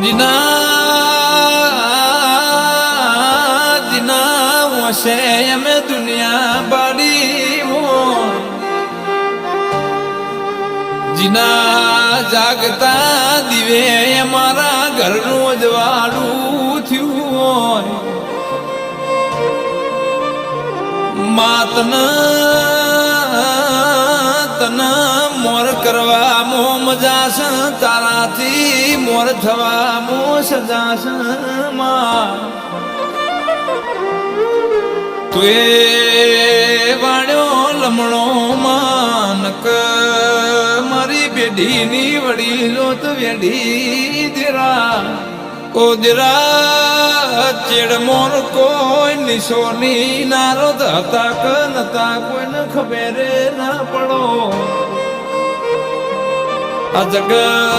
જીના વસે અમે દુનિયા બાડી જીના જાગતા દિવે અમારા ઘરનું અજવાળું થયું હોય તન મોર કરવા મો મજાશ તારાથી મોર થવા મો સજાશ માં તુએ વાળ્યો લમણો માનક મારી બેડીની વડીલો તો વેડી દેરા ઓ દેરા ચેડ મોર કોઈ નિશોની નારો હતા કે નતા કોઈને ખબર ના પડો આ જગત